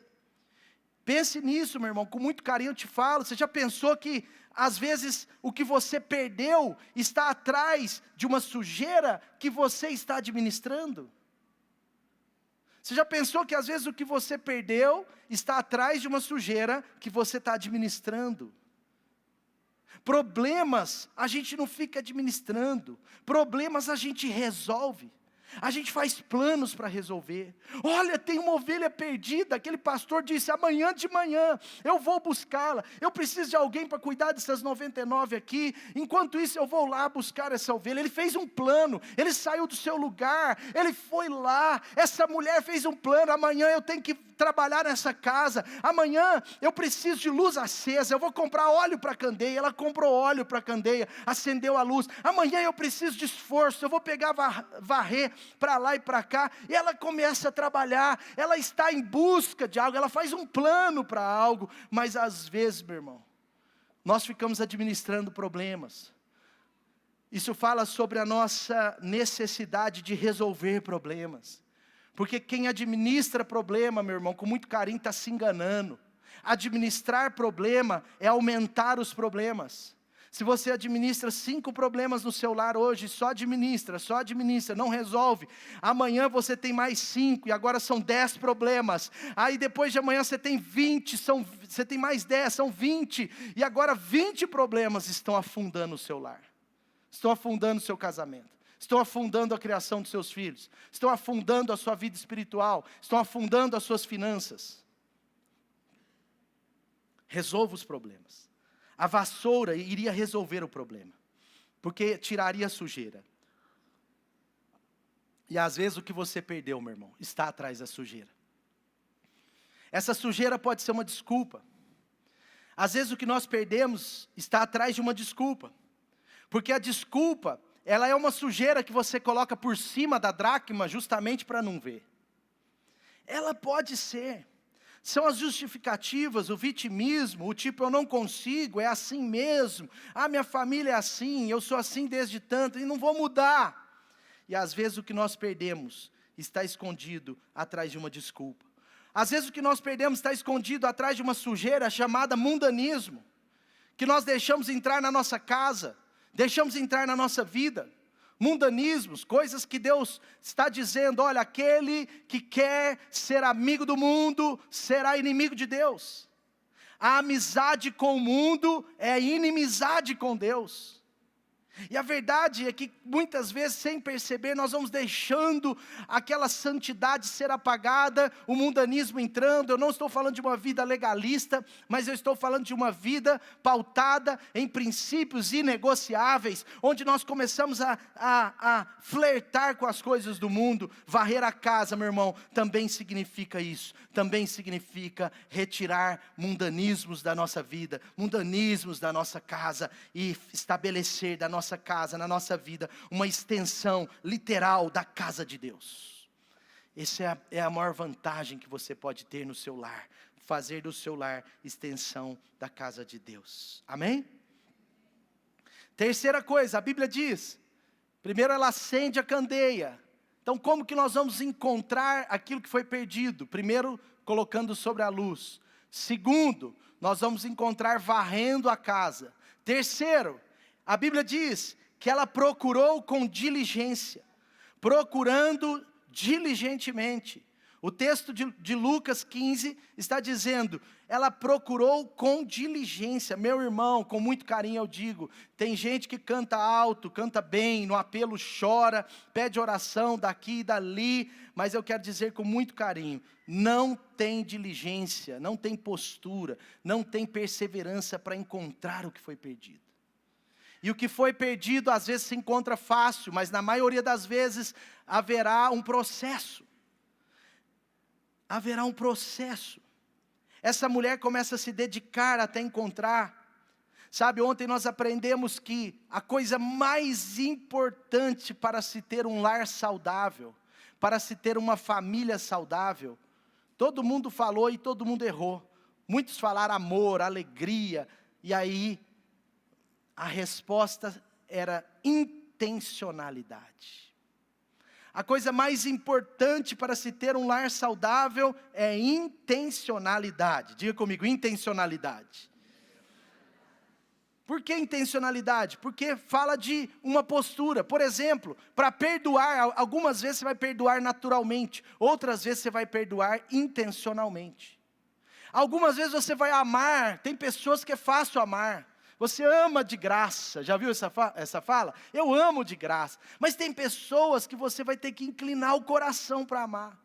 Pense nisso, meu irmão, com muito carinho eu te falo. Você já pensou que, às vezes, o que você perdeu está atrás de uma sujeira que você está administrando? Você já pensou que, às vezes, o que você perdeu está atrás de uma sujeira que você está administrando? Problemas a gente não fica administrando, problemas a gente resolve. A gente faz planos para resolver. Olha, tem uma ovelha perdida. Aquele pastor disse, amanhã de manhã eu vou buscá-la. Eu preciso de alguém para cuidar dessas 99 aqui. Enquanto isso eu vou lá buscar essa ovelha. Ele fez um plano, ele saiu do seu lugar, ele foi lá. Essa mulher fez um plano, amanhã eu tenho que trabalhar nessa casa. Amanhã eu preciso de luz acesa, eu vou comprar óleo para a candeia. Ela comprou óleo para a candeia, acendeu a luz. Amanhã eu preciso de esforço, eu vou pegar varrer para lá e para cá, e ela começa a trabalhar, ela está em busca de algo, ela faz um plano para algo, mas às vezes, meu irmão, nós ficamos administrando problemas. Isso fala sobre a nossa necessidade de resolver problemas, porque quem administra problema, meu irmão, com muito carinho está se enganando. Administrar problema é aumentar os problemas. Se você administra 5 problemas no seu lar hoje, só administra, não resolve. Amanhã você tem mais 5 e agora são 10 problemas. Aí depois de amanhã você tem 20, você tem mais 10, são 20. E agora 20 problemas estão afundando o seu lar. Estão afundando o seu casamento. Estão afundando a criação dos seus filhos. Estão afundando a sua vida espiritual. Estão afundando as suas finanças. Resolva os problemas. A vassoura iria resolver o problema, porque tiraria a sujeira. E às vezes o que você perdeu, meu irmão, está atrás da sujeira. Essa sujeira pode ser uma desculpa. Às vezes o que nós perdemos está atrás de uma desculpa. Porque a desculpa, ela é uma sujeira que você coloca por cima da dracma justamente para não ver. Ela pode ser. São as justificativas, o vitimismo, o tipo eu não consigo, é assim mesmo. Ah, minha família é assim, eu sou assim desde tanto e não vou mudar. E às vezes o que nós perdemos está escondido atrás de uma desculpa. Às vezes o que nós perdemos está escondido atrás de uma sujeira chamada mundanismo. Que nós deixamos entrar na nossa casa, deixamos entrar na nossa vida. Mundanismos, coisas que Deus está dizendo, olha, aquele que quer ser amigo do mundo, será inimigo de Deus. A amizade com o mundo é inimizade com Deus. E a verdade é que muitas vezes, sem perceber, nós vamos deixando aquela santidade ser apagada, o mundanismo entrando. Eu não estou falando de uma vida legalista, mas eu estou falando de uma vida pautada em princípios inegociáveis, onde nós começamos a flertar com as coisas do mundo. Varrer a casa, meu irmão, também significa isso. Também significa retirar mundanismos da nossa vida, mundanismos da nossa casa e estabelecer da nossa casa, na nossa vida, uma extensão literal da casa de Deus. Essa é a maior vantagem que você pode ter no seu lar, fazer do seu lar extensão da casa de Deus. Amém? Terceira coisa, a Bíblia diz, primeiro ela acende a candeia. Então como que nós vamos encontrar aquilo que foi perdido? Primeiro, colocando sobre a luz. Segundo, nós vamos encontrar varrendo a casa. Terceiro, a Bíblia diz que ela procurou com diligência, procurando diligentemente. O texto de Lucas 15 está dizendo, ela procurou com diligência. Meu irmão, com muito carinho eu digo, tem gente que canta alto, canta bem, no apelo chora, pede oração daqui e dali, mas eu quero dizer com muito carinho, não tem diligência, não tem postura, não tem perseverança para encontrar o que foi perdido. E o que foi perdido às vezes se encontra fácil, mas na maioria das vezes haverá um processo. Haverá um processo. Essa mulher começa a se dedicar até encontrar. Sabe, ontem nós aprendemos que a coisa mais importante para se ter um lar saudável, para se ter uma família saudável, todo mundo falou e todo mundo errou. Muitos falaram amor, alegria, e aí a resposta era intencionalidade. A coisa mais importante para se ter um lar saudável é intencionalidade. Diga comigo, intencionalidade. Por que intencionalidade? Porque fala de uma postura. Por exemplo, para perdoar, algumas vezes você vai perdoar naturalmente, outras vezes você vai perdoar intencionalmente. Algumas vezes você vai amar, tem pessoas que é fácil amar. Você ama de graça, já viu essa fala? Eu amo de graça. Mas tem pessoas que você vai ter que inclinar o coração para amar.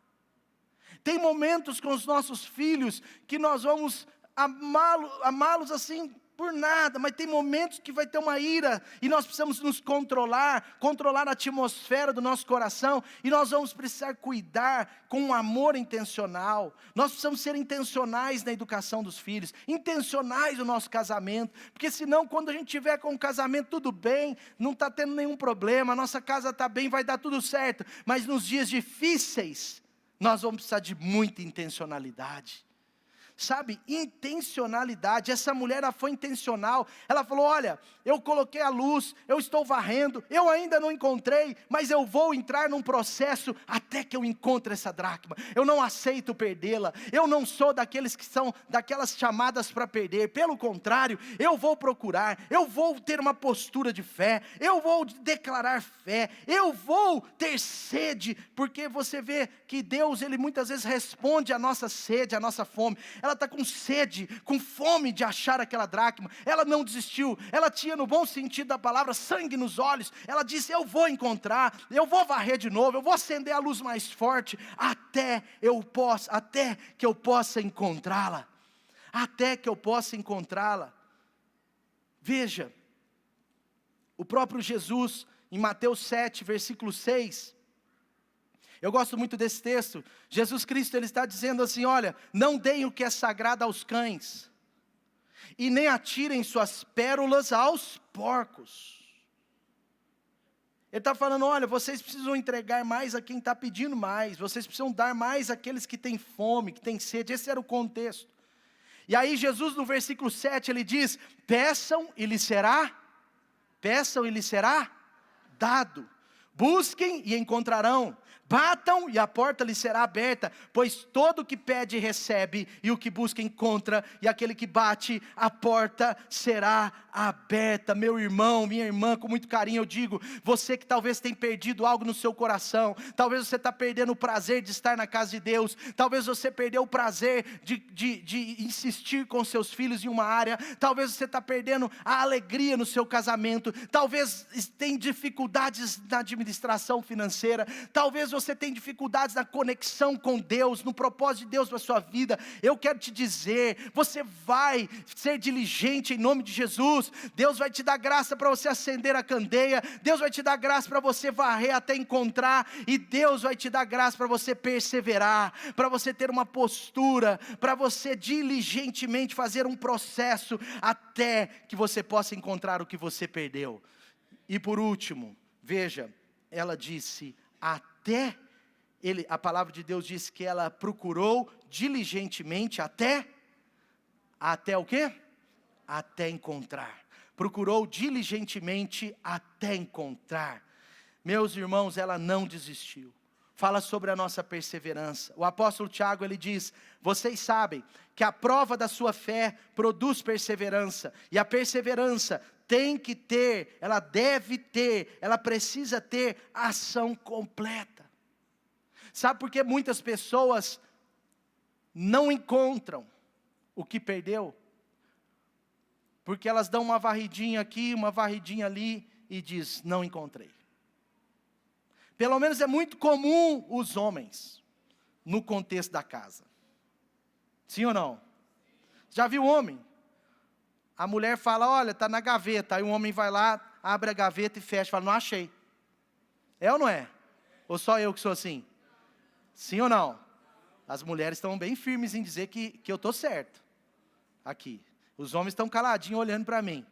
Tem momentos com os nossos filhos que nós vamos amá-los assim por nada, mas tem momentos que vai ter uma ira, e nós precisamos nos controlar a atmosfera do nosso coração, e nós vamos precisar cuidar com um amor intencional. Nós precisamos ser intencionais na educação dos filhos, intencionais no nosso casamento, porque senão quando a gente tiver com o casamento tudo bem, não está tendo nenhum problema, a nossa casa está bem, vai dar tudo certo, mas nos dias difíceis, nós vamos precisar de muita intencionalidade. Sabe, intencionalidade. Essa mulher, ela foi intencional. Ela falou, olha, eu coloquei a luz, eu estou varrendo, eu ainda não encontrei, mas eu vou entrar num processo até que eu encontre essa dracma. Eu não aceito perdê-la. Eu não sou daqueles que são daquelas chamadas para perder. Pelo contrário, eu vou procurar, eu vou ter uma postura de fé, eu vou declarar fé, eu vou ter sede, porque você vê que Deus, Ele muitas vezes responde à nossa sede, à nossa fome. Ela está com sede, com fome de achar aquela dracma. Ela não desistiu, ela tinha no bom sentido da palavra sangue nos olhos. Ela disse, eu vou encontrar, eu vou varrer de novo, eu vou acender a luz mais forte, até que eu possa encontrá-la. Até que eu possa encontrá-la. Veja, o próprio Jesus, em Mateus 7, versículo 6, eu gosto muito desse texto. Jesus Cristo, Ele está dizendo assim, olha, não deem o que é sagrado aos cães, e nem atirem suas pérolas aos porcos. Ele está falando, olha, vocês precisam entregar mais a quem está pedindo mais, vocês precisam dar mais àqueles que têm fome, que têm sede. Esse era o contexto. E aí Jesus no versículo 7, Ele diz, peçam e lhes será dado, busquem e encontrarão, batam e a porta lhe será aberta, pois todo o que pede recebe, e o que busca encontra, e aquele que bate, a porta será aberta. Meu irmão, minha irmã, com muito carinho eu digo, você que talvez tenha perdido algo no seu coração, talvez você está perdendo o prazer de estar na casa de Deus, talvez você perdeu o prazer de insistir com seus filhos em uma área, talvez você está perdendo a alegria no seu casamento, talvez tenha dificuldades na administração financeira, talvez você tem dificuldades na conexão com Deus, no propósito de Deus para a sua vida. Eu quero te dizer, você vai ser diligente em nome de Jesus. Deus vai te dar graça para você acender a candeia, Deus vai te dar graça para você varrer até encontrar, e Deus vai te dar graça para você perseverar, para você ter uma postura, para você diligentemente fazer um processo, até que você possa encontrar o que você perdeu. E por último, veja, ela disse, a palavra de Deus diz que ela procurou diligentemente até o quê? Até encontrar. Procurou diligentemente até encontrar. Meus irmãos, ela não desistiu. Fala sobre a nossa perseverança. O apóstolo Tiago, ele diz, vocês sabem que a prova da sua fé produz perseverança, e a perseverança tem que ter, ela deve ter, ela precisa ter ação completa. Sabe por que muitas pessoas não encontram o que perdeu? Porque elas dão uma varridinha aqui, uma varridinha ali, e diz, não encontrei. Pelo menos é muito comum os homens, no contexto da casa. Sim ou não? Já viu homem? A mulher fala, olha, está na gaveta. Aí o homem vai lá, abre a gaveta e fecha. Fala, não achei. É ou não é? Ou só eu que sou assim? Sim ou não? As mulheres estão bem firmes em dizer que eu estou certo. Aqui. Os homens estão caladinhos olhando para mim.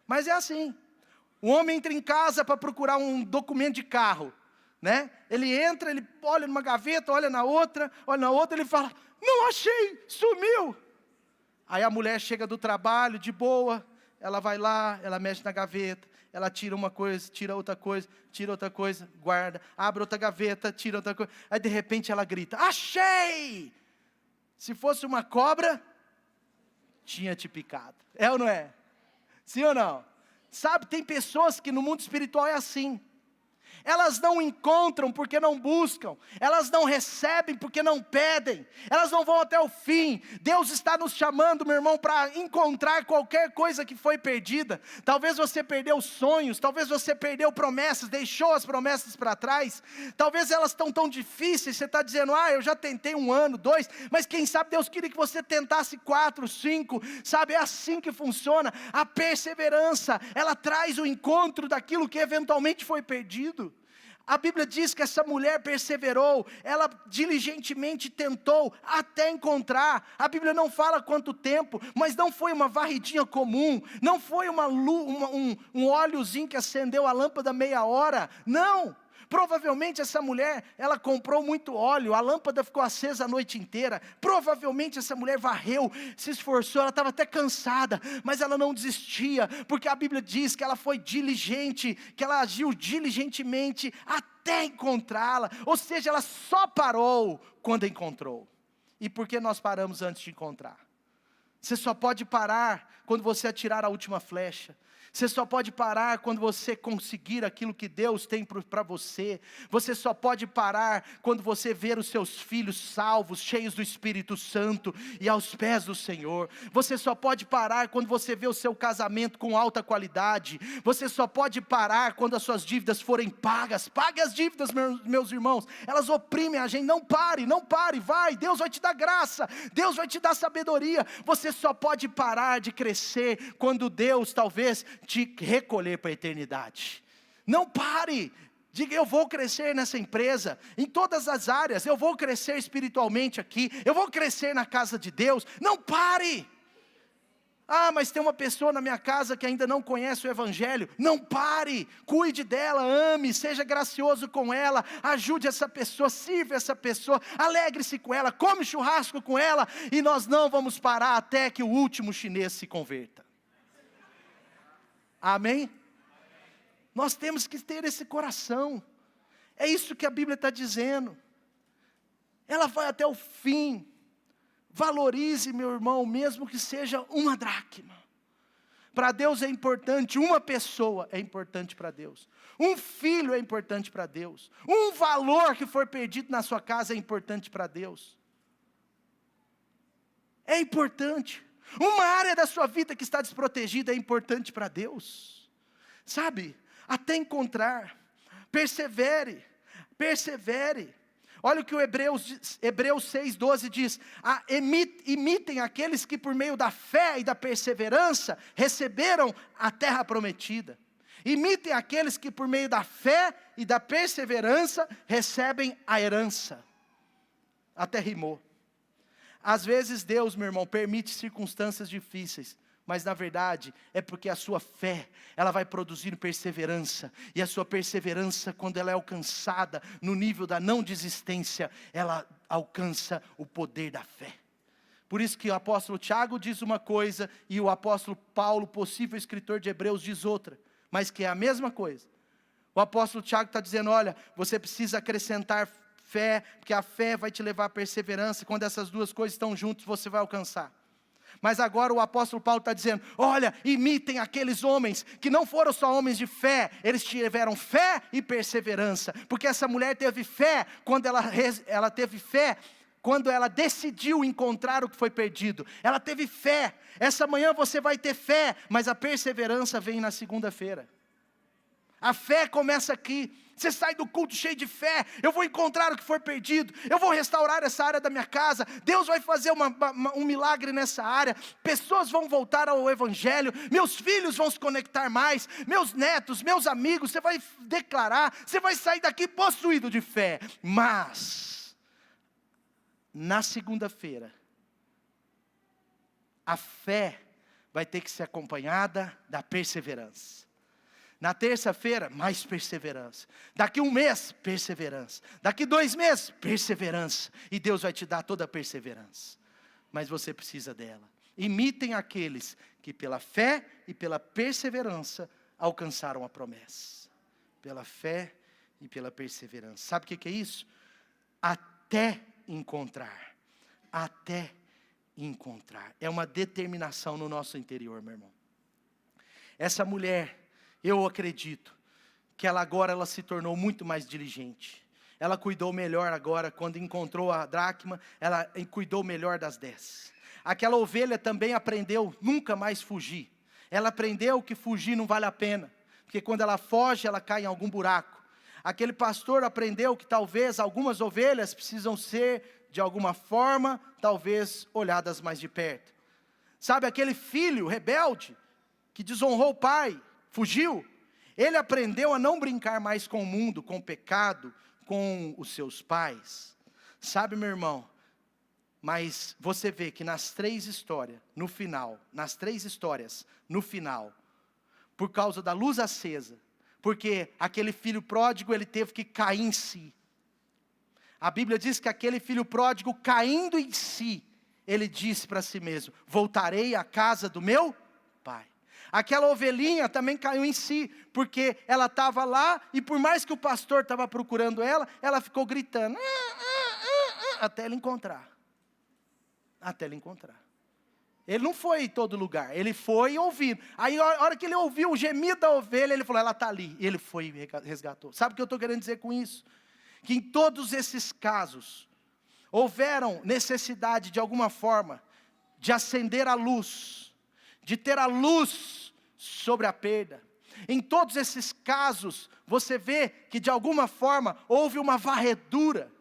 Mas é assim. O homem entra em casa para procurar um documento de carro, né? Ele entra, ele olha numa gaveta, olha na outra, ele fala, não achei, sumiu. Aí a mulher chega do trabalho de boa, ela vai lá, ela mexe na gaveta, ela tira uma coisa, tira outra coisa, guarda, abre outra gaveta, tira outra coisa, aí de repente ela grita, achei! Se fosse uma cobra, tinha te picado, é ou não é? Sim ou não? Sabe, tem pessoas que no mundo espiritual é assim, elas não encontram porque não buscam, elas não recebem porque não pedem, elas não vão até o fim. Deus está nos chamando, meu irmão, para encontrar qualquer coisa que foi perdida. Talvez você perdeu sonhos, talvez você perdeu promessas, deixou as promessas para trás, talvez elas estão tão difíceis, você está dizendo, eu já tentei 1 ano, 2, mas quem sabe Deus queria que você tentasse 4, 5, sabe, é assim que funciona. A perseverança, ela traz o encontro daquilo que eventualmente foi perdido. A Bíblia diz que essa mulher perseverou, ela diligentemente tentou até encontrar. A Bíblia não fala quanto tempo, mas não foi uma varridinha comum, não foi um óleozinho que acendeu a lâmpada meia hora, não. Provavelmente essa mulher, ela comprou muito óleo, a lâmpada ficou acesa a noite inteira. Provavelmente essa mulher varreu, se esforçou, ela estava até cansada, mas ela não desistia, porque a Bíblia diz que ela foi diligente, que ela agiu diligentemente até encontrá-la. Ou seja, ela só parou quando encontrou. E por que nós paramos antes de encontrar? Você só pode parar quando você atirar a última flecha. Você só pode parar quando você conseguir aquilo que Deus tem para você. Você só pode parar quando você ver os seus filhos salvos, cheios do Espírito Santo e aos pés do Senhor. Você só pode parar quando você vê o seu casamento com alta qualidade. Você só pode parar quando as suas dívidas forem pagas. Pague as dívidas, meus irmãos, elas oprimem a gente. Não pare, vai, Deus vai te dar graça, Deus vai te dar sabedoria. Você só pode parar de crescer quando Deus talvez te recolher para a eternidade. Não pare, diga, eu vou crescer nessa empresa, em todas as áreas, eu vou crescer espiritualmente aqui, eu vou crescer na casa de Deus. Não pare. Mas tem uma pessoa na minha casa que ainda não conhece o Evangelho. Não pare, cuide dela, ame, seja gracioso com ela, ajude essa pessoa, sirva essa pessoa, alegre-se com ela, come churrasco com ela, e nós não vamos parar até que o último chinês se converta. Amém? Nós temos que ter esse coração. É isso que a Bíblia está dizendo. Ela vai até o fim. Valorize, meu irmão, mesmo que seja uma dracma. Para Deus é importante, uma pessoa é importante para Deus. Um filho é importante para Deus. Um valor que for perdido na sua casa é importante para Deus. É importante. Uma área da sua vida que está desprotegida é importante para Deus. Sabe? Até encontrar. Persevere. Olha o que o Hebreus 6,12 diz. Imitem aqueles que por meio da fé e da perseverança receberam a terra prometida. Imitem aqueles que por meio da fé e da perseverança recebem a herança. Até rimou. Às vezes Deus, meu irmão, permite circunstâncias difíceis, mas na verdade é porque a sua fé, ela vai produzir perseverança, e a sua perseverança, quando ela é alcançada no nível da não desistência, ela alcança o poder da fé. Por isso que o apóstolo Tiago diz uma coisa, e o apóstolo Paulo, possível escritor de Hebreus, diz outra, mas que é a mesma coisa. O apóstolo Tiago está dizendo, olha, você precisa acrescentar fé, porque a fé vai te levar à perseverança, e quando essas duas coisas estão juntas, você vai alcançar. Mas agora o apóstolo Paulo está dizendo, olha, imitem aqueles homens, que não foram só homens de fé, eles tiveram fé e perseverança, porque essa mulher teve fé, quando ela teve fé, quando ela decidiu encontrar o que foi perdido, ela teve fé. Essa manhã você vai ter fé, mas a perseverança vem na segunda-feira. A fé começa aqui. Você sai do culto cheio de fé. Eu vou encontrar o que foi perdido. Eu vou restaurar essa área da minha casa. Deus vai fazer um milagre nessa área. Pessoas vão voltar ao Evangelho. Meus filhos vão se conectar mais. Meus netos, meus amigos. Você vai declarar. Você vai sair daqui possuído de fé. Mas, na segunda-feira, a fé vai ter que ser acompanhada da perseverança. Na terça-feira, mais perseverança. Daqui 1 mês, perseverança. Daqui 2 meses, perseverança. E Deus vai te dar toda a perseverança. Mas você precisa dela. Imitem aqueles que pela fé e pela perseverança alcançaram a promessa. Pela fé e pela perseverança. Sabe o que é isso? Até encontrar. Até encontrar. É uma determinação no nosso interior, meu irmão. Essa mulher, eu acredito, que ela se tornou muito mais diligente. Ela cuidou melhor agora, quando encontrou a dracma, ela cuidou melhor das 10. Aquela ovelha também aprendeu nunca mais fugir. Ela aprendeu que fugir não vale a pena, porque quando ela foge, ela cai em algum buraco. Aquele pastor aprendeu que talvez algumas ovelhas precisam ser, de alguma forma, talvez olhadas mais de perto. Sabe, aquele filho rebelde, que desonrou o pai, fugiu, ele aprendeu a não brincar mais com o mundo, com o pecado, com os seus pais. Sabe, meu irmão, mas você vê que nas três histórias, no final, por causa da luz acesa, porque aquele filho pródigo, ele teve que cair em si. A Bíblia diz que aquele filho pródigo, caindo em si, ele disse para si mesmo: voltarei à casa do meu pai. Aquela ovelhinha também caiu em si, porque ela estava lá, e por mais que o pastor estava procurando ela, ela ficou gritando, até ele encontrar. Até ele encontrar. Ele não foi em todo lugar, ele foi ouvindo. Aí a hora que ele ouviu o gemido da ovelha, ele falou, ela está ali. E ele foi e resgatou. Sabe o que eu estou querendo dizer com isso? Que em todos esses casos, houveram necessidade de alguma forma, de acender a luz, de ter a luz sobre a perda. Em todos esses casos, você vê que de alguma forma, houve uma varredura,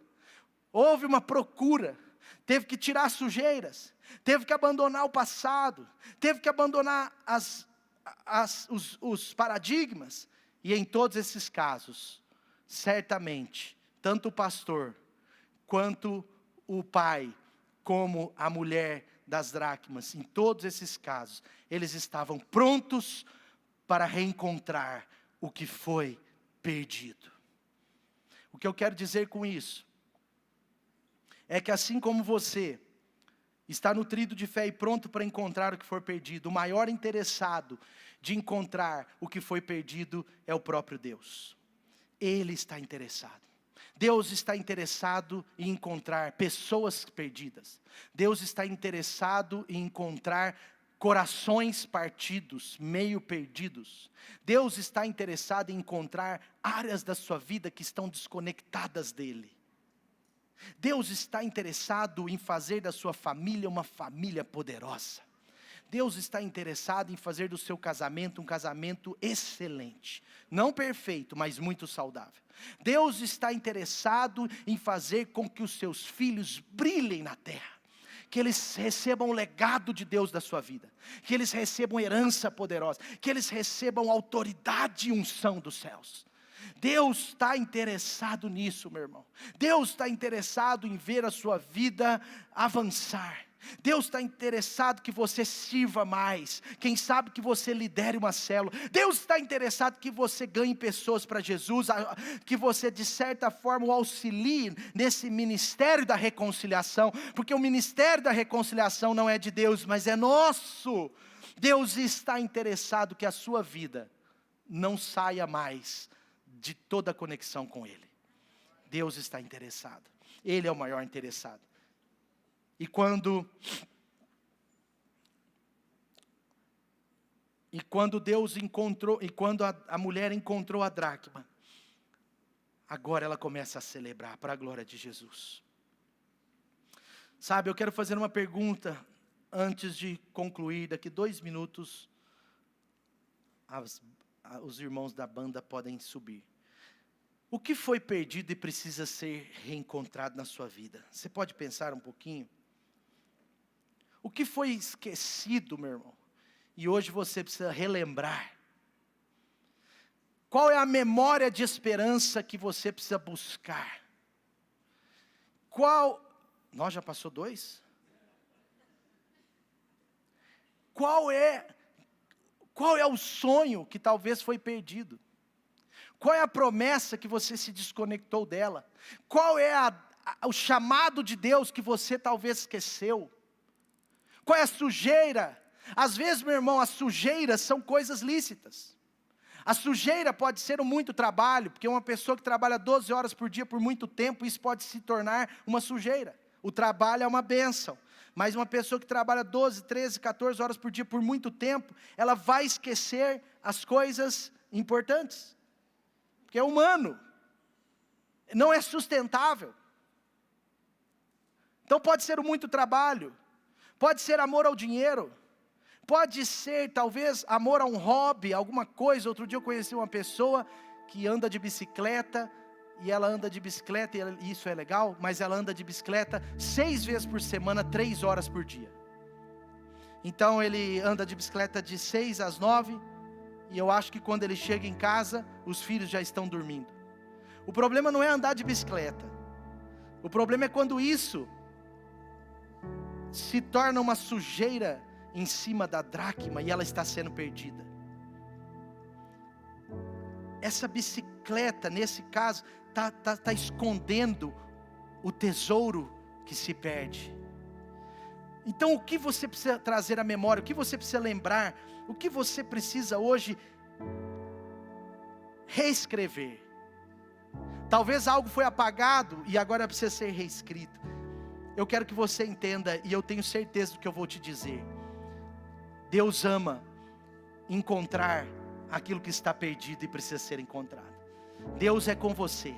houve uma procura, teve que tirar sujeiras, teve que abandonar o passado, teve que abandonar os paradigmas, e em todos esses casos, certamente, tanto o pastor, quanto o pai, como a mulher das dracmas, em todos esses casos, eles estavam prontos para reencontrar o que foi perdido. O que eu quero dizer com isso, é que assim como você está nutrido de fé e pronto para encontrar o que for perdido, o maior interessado de encontrar o que foi perdido é o próprio Deus. Ele está interessado. Deus está interessado em encontrar pessoas perdidas. Deus está interessado em encontrar corações partidos, meio perdidos. Deus está interessado em encontrar áreas da sua vida que estão desconectadas dele. Deus está interessado em fazer da sua família uma família poderosa. Deus está interessado em fazer do seu casamento um casamento excelente. Não perfeito, mas muito saudável. Deus está interessado em fazer com que os seus filhos brilhem na terra. Que eles recebam o legado de Deus da sua vida. Que eles recebam herança poderosa. Que eles recebam autoridade e unção dos céus. Deus está interessado nisso, meu irmão. Deus está interessado em ver a sua vida avançar. Deus está interessado que você sirva mais. Quem sabe que você lidere uma célula. Deus está interessado que você ganhe pessoas para Jesus. Que você de certa forma o auxilie nesse ministério da reconciliação. Porque o ministério da reconciliação não é de Deus, mas é nosso. Deus está interessado que a sua vida não saia mais de toda a conexão com Ele. Deus está interessado. Ele é o maior interessado. E quando Deus encontrou, e quando a mulher encontrou a dracma, agora ela começa a celebrar para a glória de Jesus. Sabe, eu quero fazer uma pergunta antes de concluir, daqui 2 minutos, os irmãos da banda podem subir. O que foi perdido e precisa ser reencontrado na sua vida? Você pode pensar um pouquinho? O que foi esquecido, meu irmão? E hoje você precisa relembrar. Qual é a memória de esperança que você precisa buscar? Nós já passou 2? Qual é o sonho que talvez foi perdido? Qual é a promessa que você se desconectou dela? Qual é o chamado de Deus que você talvez esqueceu? Qual é a sujeira? Às vezes, meu irmão, as sujeiras são coisas lícitas. A sujeira pode ser muito trabalho, porque uma pessoa que trabalha 12 horas por dia por muito tempo, isso pode se tornar uma sujeira. O trabalho é uma bênção, mas uma pessoa que trabalha 12, 13, 14 horas por dia por muito tempo, ela vai esquecer as coisas importantes, porque é humano, não é sustentável. Então pode ser muito trabalho, pode ser amor ao dinheiro, pode ser talvez amor a um hobby, alguma coisa. Outro dia eu conheci uma pessoa que anda de bicicleta, e ela anda de bicicleta, e isso é legal, mas ela anda de bicicleta 6 vezes por semana, 3 horas por dia. Então ele anda de bicicleta de 6 às 9, e eu acho que quando ele chega em casa, os filhos já estão dormindo. O problema não é andar de bicicleta, o problema é quando isso se torna uma sujeira em cima da dracma e ela está sendo perdida. Essa bicicleta, nesse caso, está escondendo o tesouro que se perde. Então o que você precisa trazer à memória, o que você precisa lembrar, o que você precisa hoje reescrever? Talvez algo foi apagado e agora precisa ser reescrito. Eu quero que você entenda, e eu tenho certeza do que eu vou te dizer. Deus ama encontrar aquilo que está perdido e precisa ser encontrado. Deus é com você.